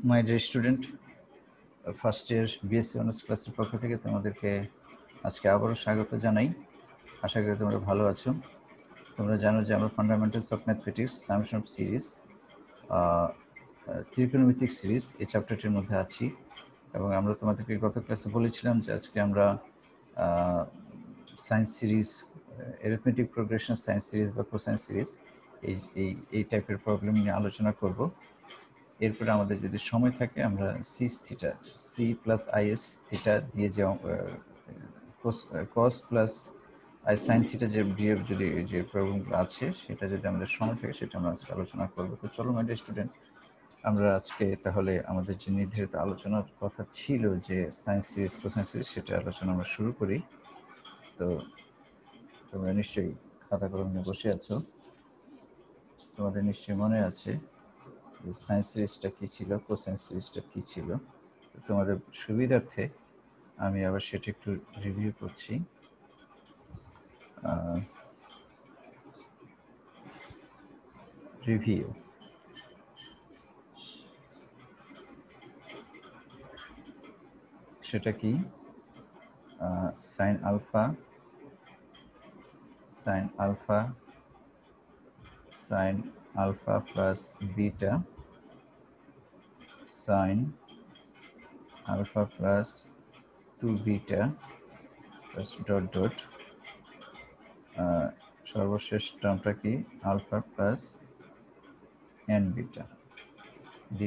My dear student, first year BSc honours ক্লাসের পক্ষ থেকে তোমাদেরকে আজকে আবারও স্বাগত জানাই। আশা করি তোমরা ভালো আছো। তোমরা জানো যে আমরা fundamentals of mathematics summation of series ত্রিকোণমিতিক সিরিজ এই চ্যাপ্টারটির মধ্যে আছি, এবং আমরা তোমাদেরকে গত ক্লাসে বলেছিলাম যে আজকে আমরা science series, arithmetic progression science series বা কোসাইন সিরিজ এই টাইপের প্রবলেম নিয়ে আলোচনা করব। এরপরে আমাদের যদি সময় থাকে আমরা cis theta, C plus IS theta দিয়ে যে cos plus i sine theta যে দিয়ে যদি যে প্রবলেমগুলো আছে সেটা যদি আমাদের সময় থাকে সেটা আমরা আজকে আলোচনা করবো। তো চলো মাই ডিয়ার স্টুডেন্ট, আমরা আজকে তাহলে আমাদের যে নির্ধারিত আলোচনার কথা ছিল যে সায়েন্স সিরিজ কোসাইন সিরিজ সেটা আলোচনা আমরা শুরু করি। তো তোমরা নিশ্চয়ই খাতা কলম নিয়ে বসে আছো। তোমাদের নিশ্চয়ই মনে আছে সায়েন্স সিরিজটা কী ছিল, কোসাইন সিরিজটা কী ছিল। তোমাদের সুবিধার্থে আমি আবার সেটা একটু রিভিউ করছি। রিভিউ সেটা কি? Sine alpha, sine alpha, sine alpha plus beta, sine alpha plus 2 beta plus dot dot, সর্বশেষ টার্মটা কি? Alpha plus n beta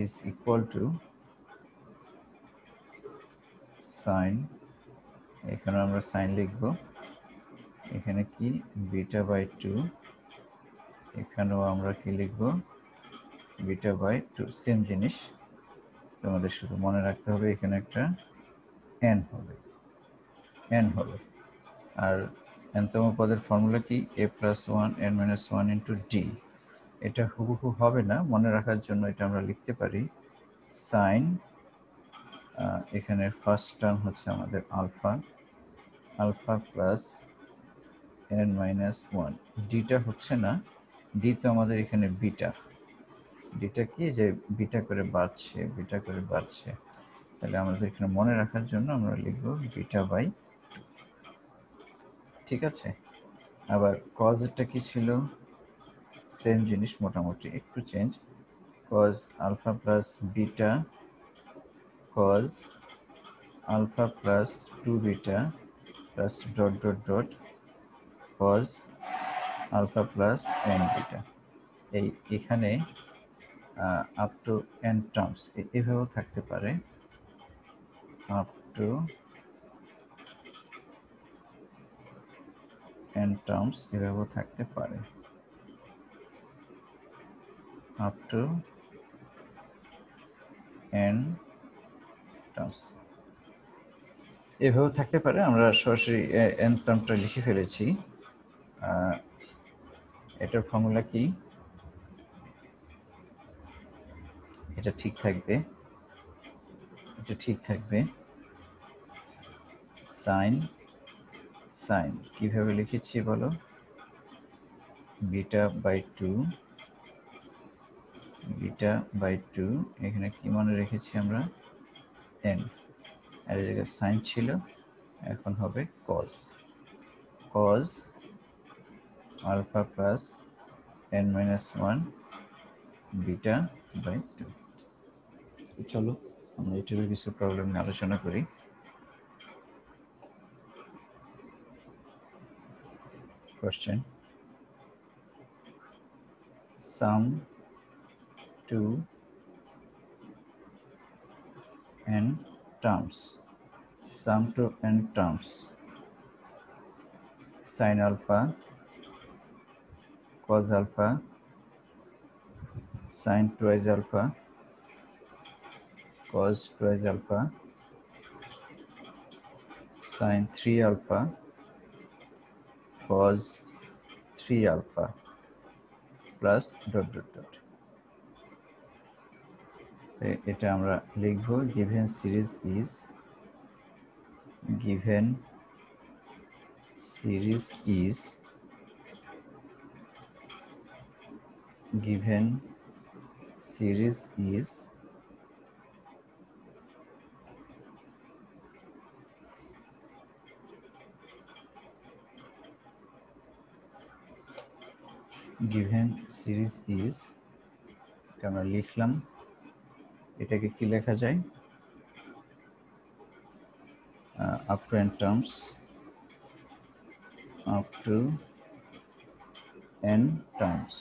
is equal to sine, এখানে আমরা সাইন লিখব, এখানে কি বিটা বাই 2, এখানেও আমরা কি লিখব বিটা বাই 2, সেম জিনিস। তোমাদের শুধু মনে রাখতে হবে এখানে একটা এন হবে, এন হবে। আর এনতম পদের ফর্মুলা কি? A plus 1 n minus 1 into d. এটা হুবহু হবে না, মনে রাখার জন্য এটা আমরা লিখতে পারি সাইন, এখানে ফার্স্ট টার্ম হচ্ছে আমাদের alpha, alpha plus n minus 1, ডিটা হচ্ছে না, ডি তো আমাদের এখানে বিটা, ডিটা কি যে বিটা করে বাড়ছে, বিটা করে বাড়ছে, তাহলে আমাদের এখানে মনে রাখার জন্য আমরা লিখব বিটা বাই 2। ঠিক আছে। আবার কজেরটা কি ছিল? সেম জিনিস, মোটামুটি একটু change, cos alpha plus beta, cos alpha plus 2 beta plus dot dot dot cos alpha plus n beta. এখানে আপ টু এন টার্মস এভাবেও থাকতে পারে, আপ টু এন টার্মস এভাবেও থাকতে পারে, আপ টু এন টার্মস এভাবেও থাকতে পারে। আমরা সরাসরি এন টার্মটা লিখে ফেলেছি। এটার ফর্মুলা কি? এটা ঠিক থাকবে, এটা ঠিক থাকবে। সাইন, সাইন কিভাবে লিখেছি বলো? বিটা বাই 2, বিটা বাই 2, এখানে কি মনে রেখেছি আমরা? এন, আর এই জায়গায় সাইন ছিল, এখন হবে cos, cos alpha plus n minus 1 beta by 2। চলো আমরা এটার কিছু প্রবলেম নিয়ে আলোচনা করি। Question: sum to n terms, sum to n terms, sin alpha, cos alpha, sin twice alpha, cos twice alpha, sin 3 alpha, cos 3 alpha plus dot dot dot। এটা আমরা লিখব given series is, given series is, given series is given series is, আমরা লিখলাম, এটাকে কি লেখা যায়, up to n terms, up to n terms,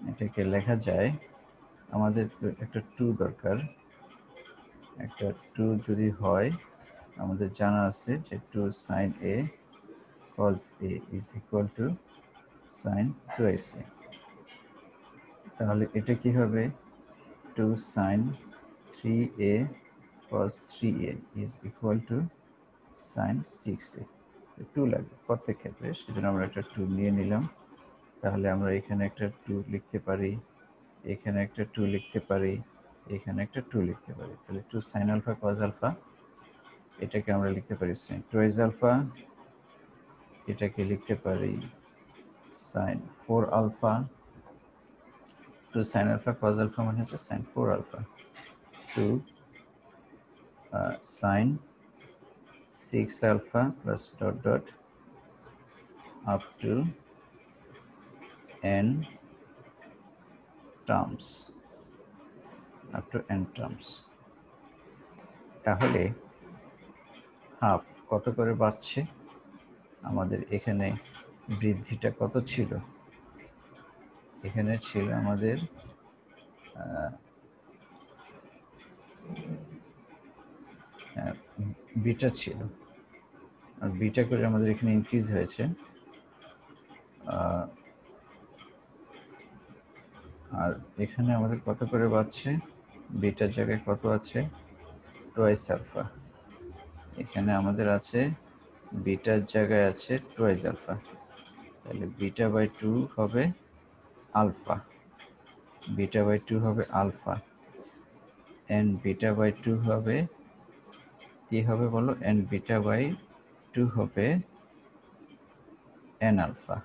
এটাকে লেখা যায়, আমাদের একটা টু দরকার, একটা টু যদি হয়, আমাদের জানা আছে যে two sine A cos a is equal to sin 2a, তাহলে এটা কি হবে, 2 sin 3a cos 3a is equal to sin 6a, 2 লাগবে প্রত্যেক ক্ষেত্রে, সেজন্য আমরা একটা 2 নিয়ে নিলাম। তাহলে আমরা এখানে একটা 2 লিখতে পারি, এখানে একটা 2 লিখতে পারি, এখানে একটা 2 লিখতে পারি। তাহলে 2 sin alpha cos alpha, এটাকে আমরা লিখতে পারি sin 2 alpha, এটাকে লিখতে পারি sin 4 alpha, 2 sin alpha cos alpha মানে হচ্ছে sin 4 alpha, 2 sin 6 alpha plus dot dot up to n terms, up to n terms। তাহলে হাফ কত করে বাড়ছে, আমাদের এখানে বৃদ্ধিটা কত ছিল, এখানে ছিল আমাদের বিটা ছিল, আর বিটা করে আমাদের এখানে ইনক্রিজ হয়েছে, আর এখানে আমাদের কত করে বাড়ছে, বিটার জায়গায় কত আছে, টুয়াইস আলফা, এখানে আমাদের আছে বিটার জায়গায় আছে টুয়াইস আলফা, তাহলে বিটা বাই 2 হবে আলফা, বিটা বাই 2 হবে আলফা, এন বিটা বাই 2 হবে কি হবে বলো, এন বিটা বাই 2 হবে এন আলফা,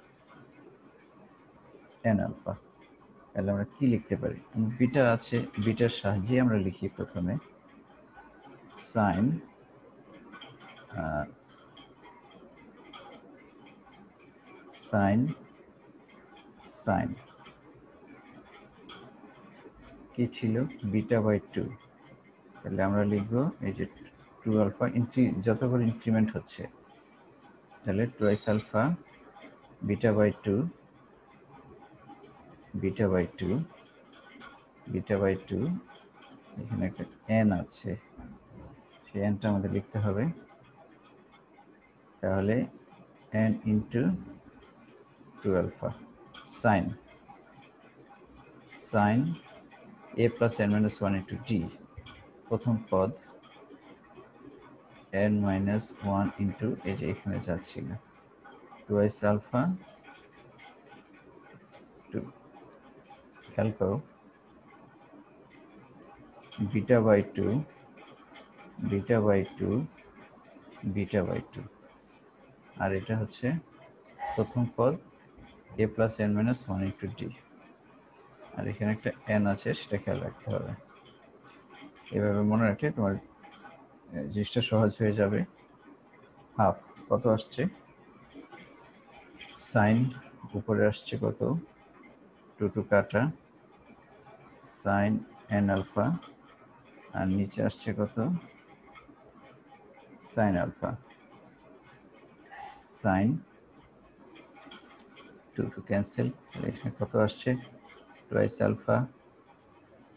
এন আলফা। তাহলে আমরা কি লিখতে পারি, বিটা আছে, বিটার সাহায্যে আমরা লিখি প্রথমে সাইন সাইন সাইন কি ছিল, বিটা বাই 2, তাহলে আমরা লিখবো এই যে 2 আলফা যত করে ইনক্রিমেন্ট হচ্ছে, তাহলে twice alpha beta by 2, beta by 2, beta by 2, এখানে একটা এন আছে, সেই এনটা আমাদের লিখতে হবে, তাহলে n into 2 alpha sine sine a plus n minus 1 into d, প্রথম পদ n minus 1 ইন্টু এই যে এখানে যাচ্ছিল টুয়াইস আলফা 2, খেয়াল করো beta by 2, beta by 2, beta by 2, আর এটা হচ্ছে প্রথম পদ a plus n minus 1 into d, আর এখানে একটা এন আছে, সেটা খেয়াল রাখতে হবে। এভাবে মনে রাখলে তোমার জিনিসটা সহজ হয়ে যাবে। হাফ কত আসছে, সাইন উপরে আসছে কত 2 কাটা সাইন এন আলফা, আর নিচে আসছে কত সাইন আলফা, সাইন 2 ক্যান্সেল, এখানে কত আসছে twice alpha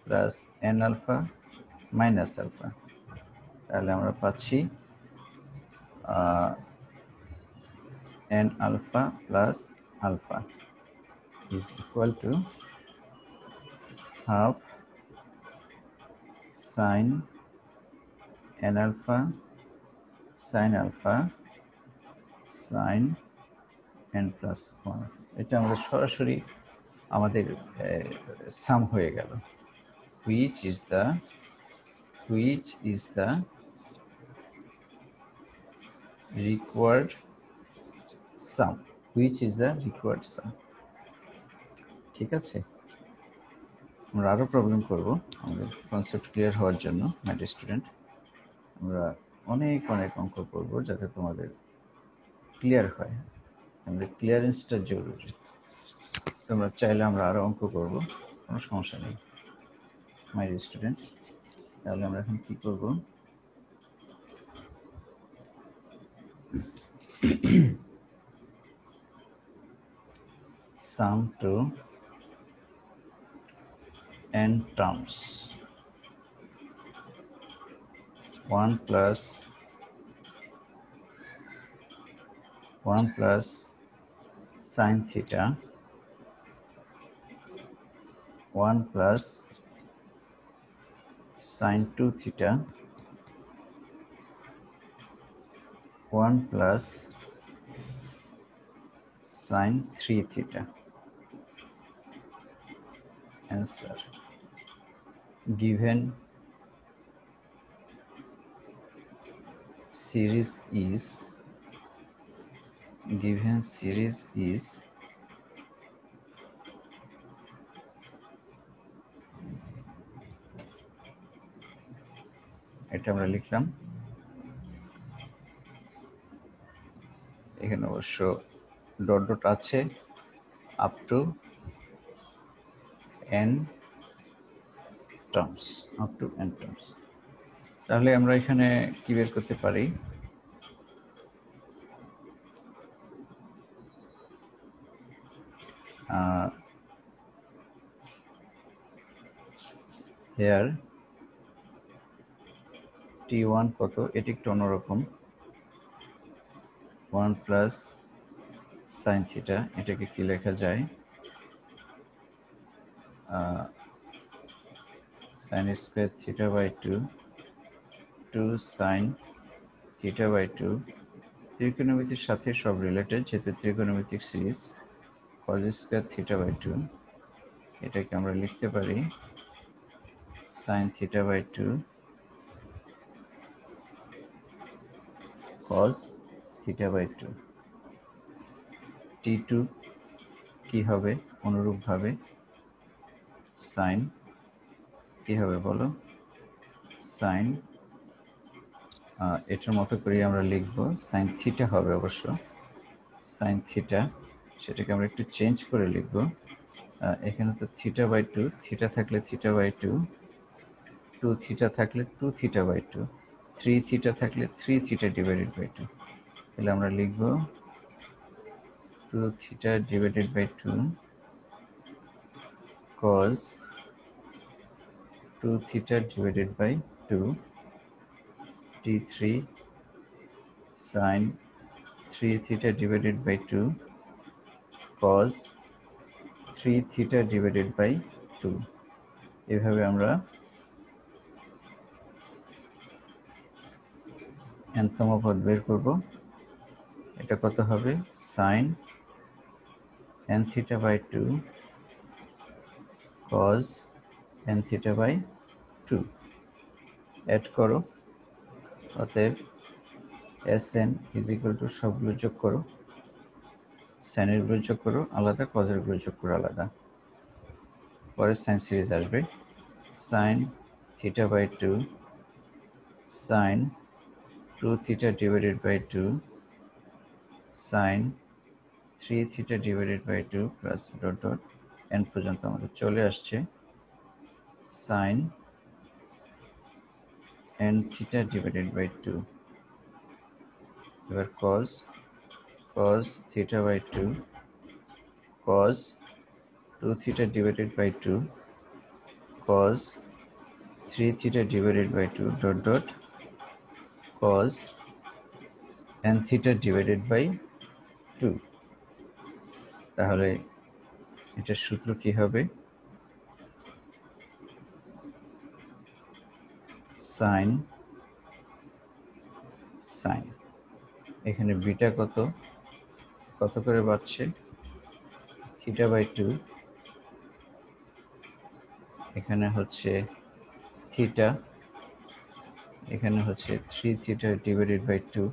plus n alpha minus alpha, তাহলে আমরা পাচ্ছি n alpha plus alpha is equal to half sine n alpha sine alpha sine n plus 1। এটা আমাদের সরাসরি আমাদের সাম হয়ে গেল, which is the required sum, which is the required sum। ঠিক আছে, আমরা আরো প্রবলেম করব আমাদের কনসেপ্ট ক্লিয়ার হওয়ার জন্য। মাই ডিয়ার স্টুডেন্ট, আমরা অনেক অঙ্ক করব যাতে তোমাদের ক্লিয়ার হয়। আমাদের ক্লিয়ারেন্সটা জরুরি। তোমরা চাইলে আমরা আরো অঙ্ক করব, কোনো সমস্যা নেই মাই স্টুডেন্ট। তাহলে আমরা এখন কি করব, sum to n terms 1 plus sin theta 1 plus sin 2 theta 1 plus sin 3 theta. Answer. Given series is এটা আমরা লিখলাম, এখানে অবশ্য ডট ডট আছে, আপ টু n টার্মস, তাহলে আমরা এখানে কি বের করতে পারি, here t1 কত, এটি একটু অন্যরকম, 1 প্লাস sin থিটা, এটাকে কি লেখা যায়, sin square theta by 2 sin theta by 2, ত্রিকোণমিতির সাথে সব রিলেটেড যেহেতু ত্রিকোণমিতিক series, cos square theta by 2, এটাকে আমরা লিখতে পারি sin theta by 2 cos theta by 2। t2 কি হবে, অনুরূপভাবে sin কি হবে বলো, sin এটার মতো করে আমরা লিখব, sin থিটা হবে অবশ্য, sin থিটা, সেটাকে আমরা একটু চেঞ্জ করে লিখব, এখানে তো থিটা বাই 2, থিটা থাকলে থিটা বাই 2, 2 থিটা থাকলে 2 থিটা বাই 2, 3 থিটা থাকলে 3 থিটা ডিভাইডেড বাই 2, তাহলে আমরা লিখব 2 theta divided by 2 cos 2 theta divided by 2 t3 sin 3 theta divided by 2 cos 3 theta divided by 2। এভাবে আমরা nতম পদ বের করব, এটা কত হবে, sin n theta by 2 cos n theta by 2, add করো, অতএব sn is equal to সবগুলো যোগ করো, sin এর গুলো যোগ করো আলাদা, cos এর গুলো যোগ করো আলাদা, পরে sin সিরিজ আসবে, sin theta by 2 sin 2 theta divided by 2 sin 3 theta divided by 2 plus dot dot n পর্যন্ত আমাদের চলে আসছে sin n theta divided by 2, এবার cos theta by 2 cos 2 theta divided by 2 cos 3 theta divided by 2 dot dot cos n theta divided by 2। তাহলে এটার সূত্র কি হবে, sin এখানে বিটা কত করে বাড়ছে, থিটা বাই 2, এখানে হচ্ছে থিটা, এখানে হচ্ছে 3 থিটা ডিভাইডেড বাই 2,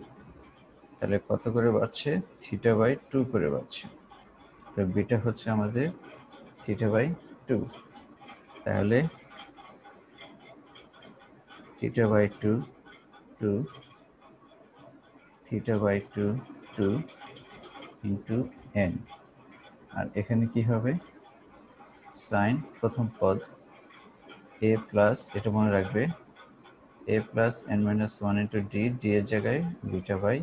তাহলে কত করে বাড়ছে, থিটা বাই 2 করে বাড়ছে, তো বিটা হচ্ছে আমাদের থিটা বাই 2, তাহলে theta by 2 theta by 2 into n, আর এখানে কি হবে সাইন প্রথম পদ এ প্লাস, এটা মনে রাখবে a plus n minus one into d, d এর জায়গায় beta by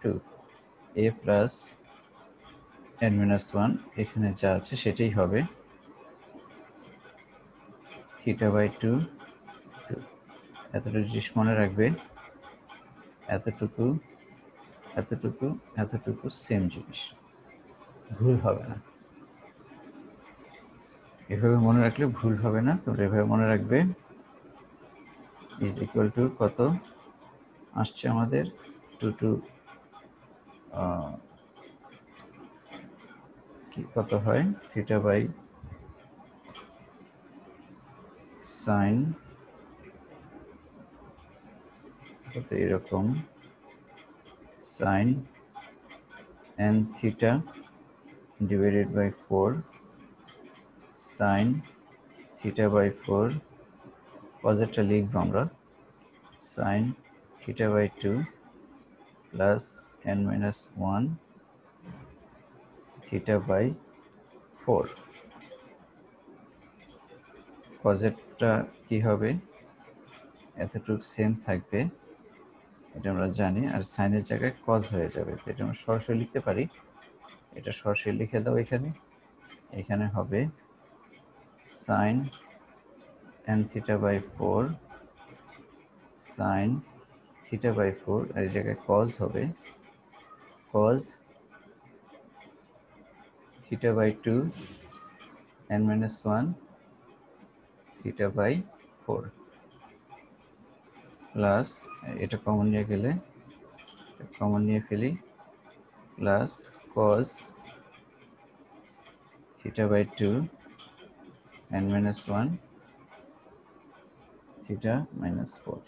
two, a plus n minus one, এখানে যা আছে সেটাই হবে থিটা বাই টু, এতটুকু জিনিস মনে রাখবে, এতটুকু এতটুকু এতটুকু সেম জিনিস, ভুল হবে না। এভাবে মনে রাখলে ভুল হবে না, তোমরা এভাবে মনে রাখবে। ইজ ইকুয়াল টু কত আসছে আমাদের, টু টু কি কত হয় থিটা বাই সাইন কত এরকম sine n theta divided by 4 sine theta by 4, পজিটিভটা লিখবো আমরা, sine theta by 2 plus n minus 1 theta by 4। কজেটটা কি হবে, এতটুকু সেম থাকবে, এটা আমরা জানি, আর সাইনের জায়গায় কজ হয়ে যাবে, তো এটা আমরা সরাসরি লিখতে পারি, এটা সরাসরি লিখে দাও। এখানে এখানে হবে sine n theta by 4 sine theta by 4, আর এই জায়গায় কজ হবে cos theta by 2 n minus 1 theta by 4 plus, এটা কমন নিয়ে গেলে কমন নিয়ে ফেলি, plus cos theta by 2 n minus 1 theta minus 4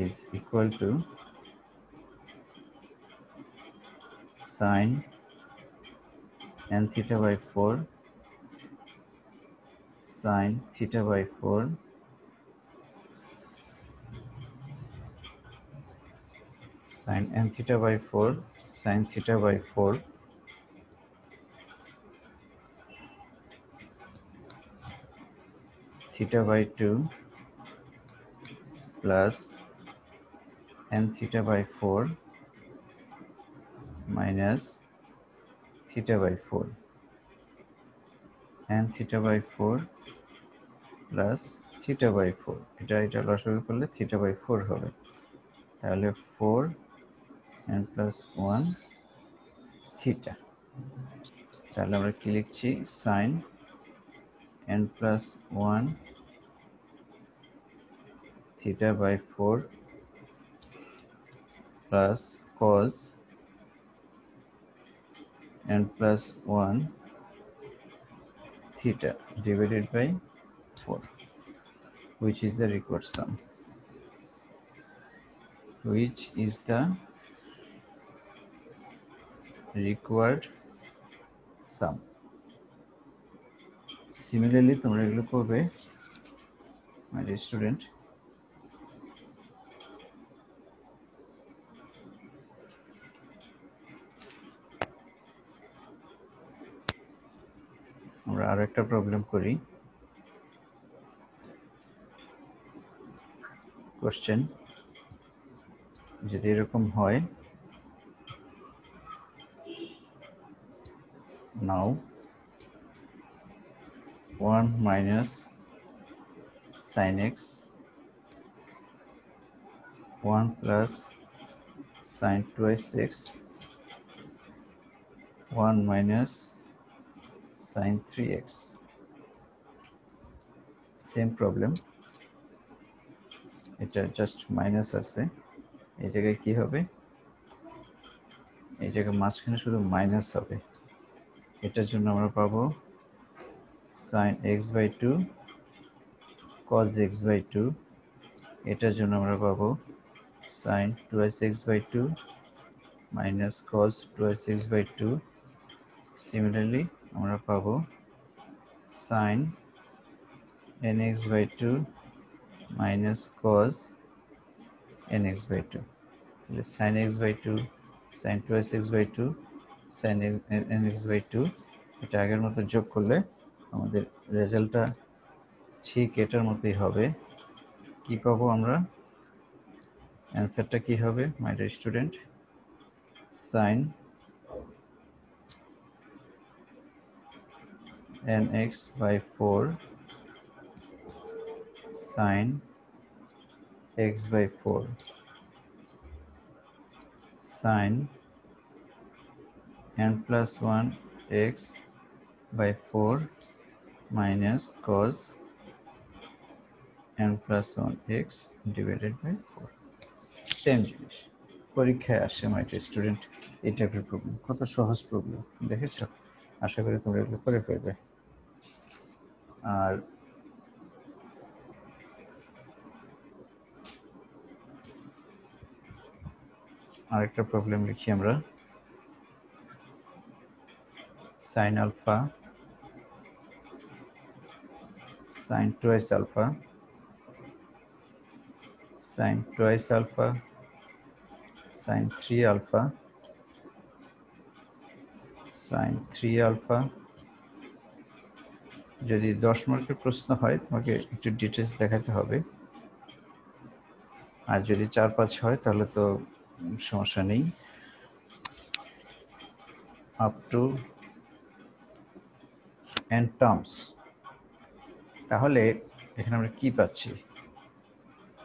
is equal to sin n theta by 4 sin theta by 4 sin n theta by 4 sin theta by 4 theta by 2 plus n theta by 4 minus theta by 4 n theta by 4 plus theta by 4, এটা লসাগু করলে theta by 4 হবে, তাহলে 4 n plus 1 theta, তাহলে আমরা কি লিখছি sin n plus 1 theta by 4 plus cos n plus 1 theta divided by 4, which is the required sum, which is the required sum. Similarly তোমরা এগুলো করবে my dear student, আমরা আরো একটা প্রবলেম করি। কোশ্চেন যদি এরকম হয়, now 1 minus sin x 1 plus sin twice x 1 minus sin 3x, same problem, এটা জাস্ট মাইনাস আছে, এই জায়গায় কি হবে, এই জায়গায় মাঝখানে শুধু মাইনাস হবে, এটার জন্য আমরা পাবো sin x by 2 cos x by 2, এটার জন্য আমরা পাবো sin 2x by 2 minus cos 2x by 2, similarly আমরা পাবো sin nx by 2 minus cos nx by 2, তাহলে sin x by 2 sin 2x/2 sin nx/2 এটা আগের মতো যোগ করলে আমাদের রেজাল্টটা ঠিক এটার মতোই হবে। কি পাবো আমরা? অ্যান্সারটা কি হবে my dear student? sin nx/4 sin x/4 sin n+1 x/4 minus cos n+1 x divided by 4 same জিনিস পরীক্ষায় আসে মাই ডিয়ার স্টুডেন্ট। এই টাইপের প্রবলেম কত সহজ প্রবলেম দেখেছো? আশা করি তোমরা এগুলো করে ফেলবে। আর আরেকটা প্রবলেম লিখি আমরা। sin alpha sin twice alpha sin twice alpha sin 3 alpha sin 3 alpha। যদি 10 মার্কের প্রশ্ন হয় তোমাকে একটু ডিটেইলস দেখাতে হবে, আর যদি 4-5 হয় তাহলে তো সমস্যা নেই। Up to n terms. তাহলে এখানে আমরা কি পাচ্ছি?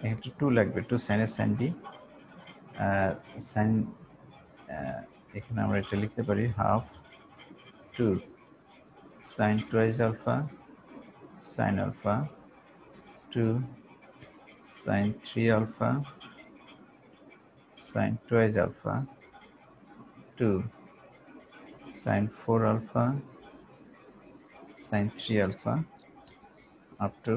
এখানে 2 লাগবে, 2 sin a sin b sin এখানে আমরা এটা লিখতে পারি half 2 sin twice alpha sin alpha 2 sin 3 alpha sin twice alpha 2 sin 4 alpha sin 3 alpha up to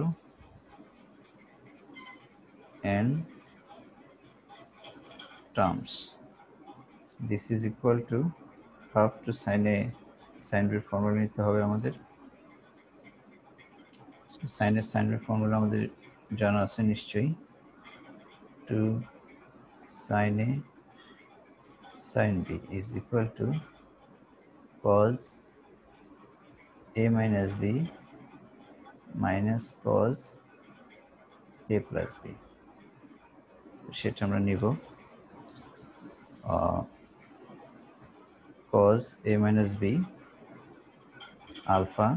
n terms. This is equal to half to sin a sin b formula নিতে হবে আমাদের। sin a sin b formula আমাদের জানা আছে নিশ্চয়ই। 2 sin a sin b is equal to cos a minus b minus cos a plus b। সেটা আমরা নিব cos a minus b alpha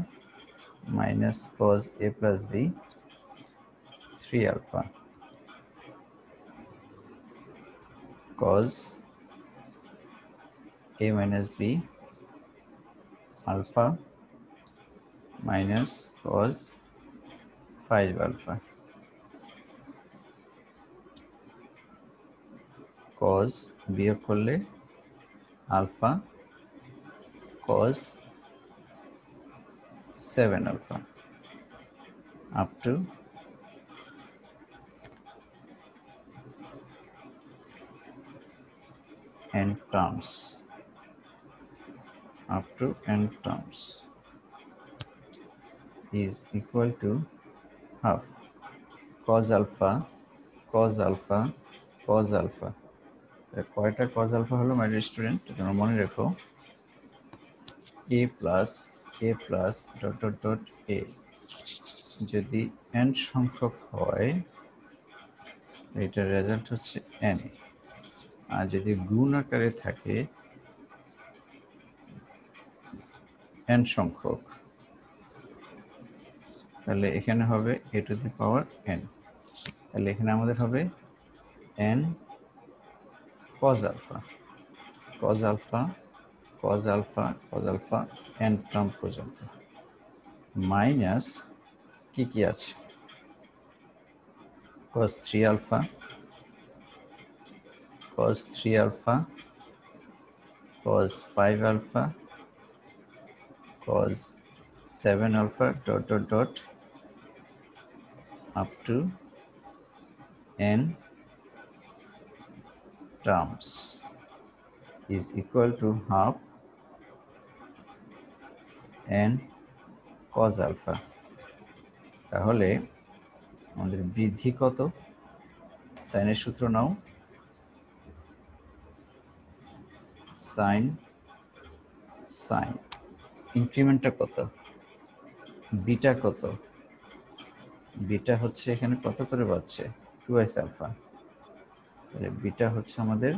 minus cos a plus b 3 alpha cos a minus b alpha minus cos 5 alpha cos বিয়োগ করলে alpha cos 7 alpha up to n terms up to n terms is equal to half cos alpha cos alpha cos alpha। কয়টা cos alpha হলো my dear student? তোমরা মনে রেখো a plus dot dot dot a যদি n সংখ্যক হয় এটার result হচ্ছে n, আর যদি গুণ আকারে থাকে n সংখ্যক তাহলে এখানে হবে a to the power n। তাহলে এখানে আমাদের হবে n cos alpha cos alpha cos alpha cos alpha n term পর্যন্ত মাইনাস কি কি আছে cos 3 alpha cos 3 alpha cos 5 alpha cos 7 alpha dot dot dot up to n terms is equal to half n cos alpha। তাহলে আমাদের বৃদ্ধি কত? সাইনের সূত্র নাও সাইন সাইন ইনক্রিমেন্টটা কত, বিটা কত, বিটা হচ্ছে এখানে কত করে পাচ্ছে 2s আলফা, তাহলে বিটা হচ্ছে আমাদের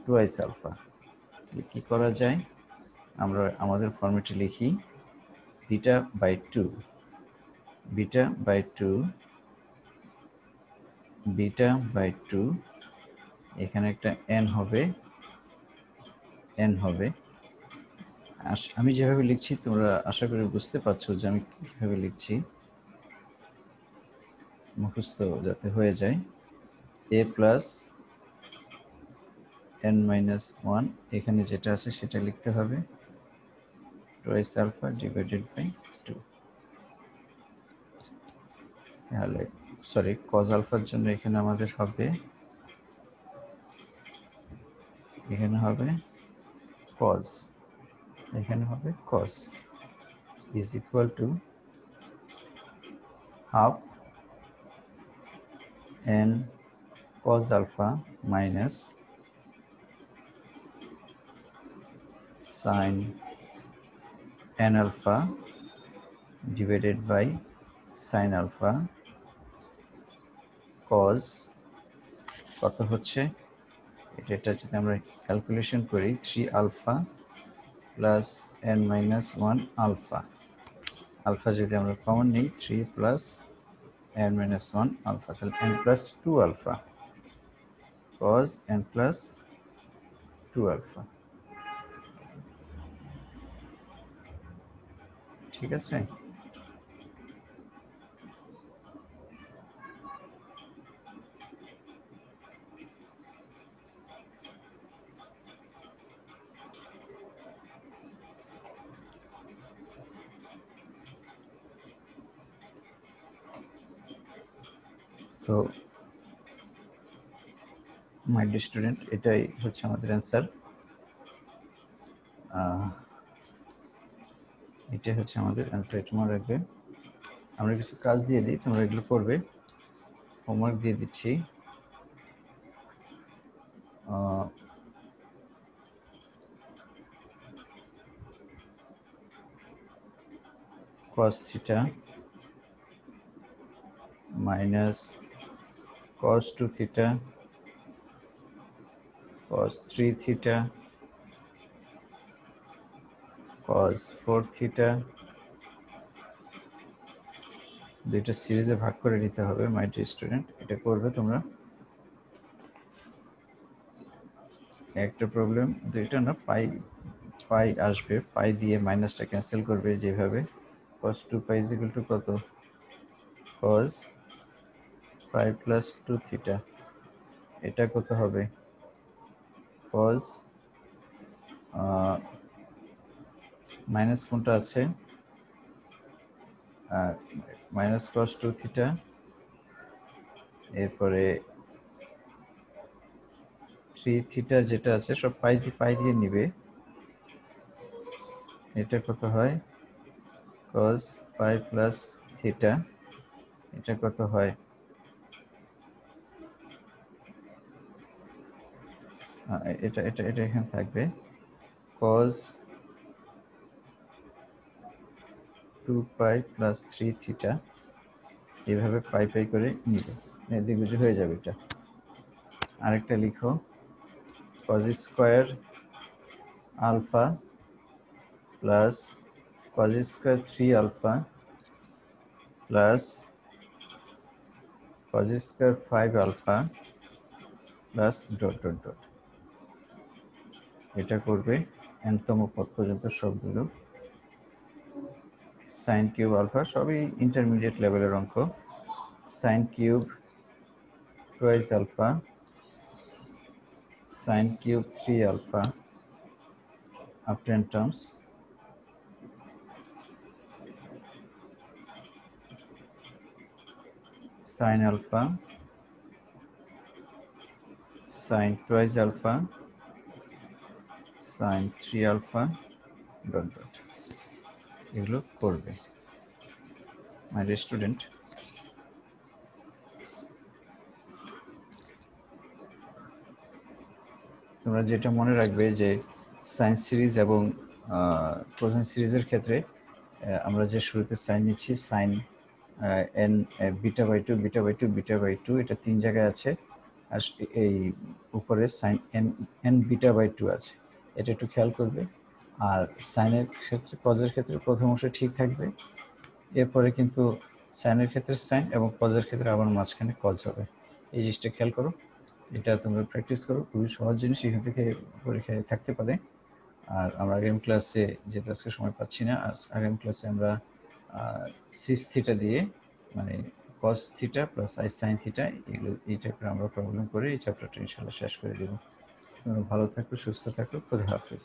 2s আলফা। কি করা যায়, আমরা আমাদের ফর্মেটে লিখি beta by 2, beta by 2, beta by 2, এখানে একটা n হবে, n হবে। আমি যেভাবে লিখছি তোমরা আশা করি বুঝতে পারছো যে আমি কিভাবে লিখছি, মুখস্থ যাতে হয়ে যায়। a প্লাস n মাইনাস 1, এখানে যেটা আছে সেটা লিখতে হবে 2s আলফা ডিভাইডেড বাই 2। তাহলে সরি cos আলফার জন্য এখানে আমাদের হবে, এখানে হবে cos, এখানে হবে cos is equal to half n cos alpha minus sin n alpha divided by sin alpha cos কত হচ্ছে, এটা যদি আমরা ক্যালকুলেশন করি 3 alpha plus n minus 1 alpha, alpha যদি আমরা কমন নিই 3 প্লাস n minus 1 alpha, তাহলে n plus 2 alpha cos n plus 2 alpha, ঠিক আছে। তো মাই ডিয়ার স্টুডেন্ট, এটাই হচ্ছে আমাদের অ্যান্সার, এটাই হচ্ছে আমাদের অ্যান্সার। এটা মনে রাখবে। আমরা কিছু কাজ দিয়ে দিই, তোমরা এগুলো করবে, হোমওয়ার্ক দিয়ে দিচ্ছি। cos theta minus cos 2 theta cos 3 theta cos 4 theta, দুইটা সিরিজে ভাগ করে নিতে হবে মাই ডিয়ার স্টুডেন্ট। এটা করবে তোমরা, একটা প্রবলেম, দুইটা না, পাই পাই আসবে, পাই দিয়ে মাইনাসটা ক্যান্সেল করবে যেভাবে। cos 2 pi is equal to কত, cos 5 plus 2 theta, এটা কত হবে, cos মাইনাস কোনটা আছে, মাইনাস cos 2 theta, এরপরে 3 theta যেটা আছে সব পাই দিয়ে নিবে, এটা কত হয় cos 5 plus theta, এটা কত হয়, এটা এটা এটা এখানে থাকবে cos 2 pi plus 3 theta, এইভাবে পাই করে নিবে, এদিক বুঝে হয়ে যাবে। এটা আরেকটা লিখো cos square alpha plus cos square 3 alpha plus cos square 5 alpha plus dot dot dot, এটা করবে nতম পদ পর্যন্ত সবগুলো। sin কিউব আলফা সবই ইন্টারমিডিয়েট লেভেলের অঙ্ক, sin cube twice alpha sin cube 3 alpha up 10 terms, sin alpha sin twice alpha sin 3 alpha dot dot, এগুলো করবে মাই ডিয়ার স্টুডেন্ট। তোমরা যেটা মনে রাখবে যে সাইন সিরিজ এবং কোসাইন সিরিজের ক্ষেত্রে আমরা যে শুরুতে সাইন নিচ্ছি sine n beta by two beta by two beta by two, এটা 3 জায়গায় আছে। আর এই উপরে sine n n beta by two আছে, এটা একটু খেয়াল করবে। আর সাইনের ক্ষেত্রে কজের ক্ষেত্রে প্রথম অংশ ঠিক থাকবে, এরপরে কিন্তু সাইনের ক্ষেত্রে সাইন এবং কজের ক্ষেত্রে আবার মাঝখানে কজ হবে। এই জিনিসটা খেয়াল করো, এটা তোমরা প্র্যাকটিস করো, খুবই সহজ জিনিস, এখান থেকে পরীক্ষায় থাকতে পারে। আর আমরা আগামী ক্লাসে, যেহেতু আজকে সময় পাচ্ছি না, আগামী ক্লাসে আমরা সিস থিটা দিয়ে মানে cos theta plus i sine theta এগুলো এই টাইপের আমরা প্রবলেম করে এই চ্যাপ্টারটা ইনশাল্লাহ শেষ করে দেবো। তোমরা ভালো থাকো, সুস্থ থাকো, খোদা হাফেজ।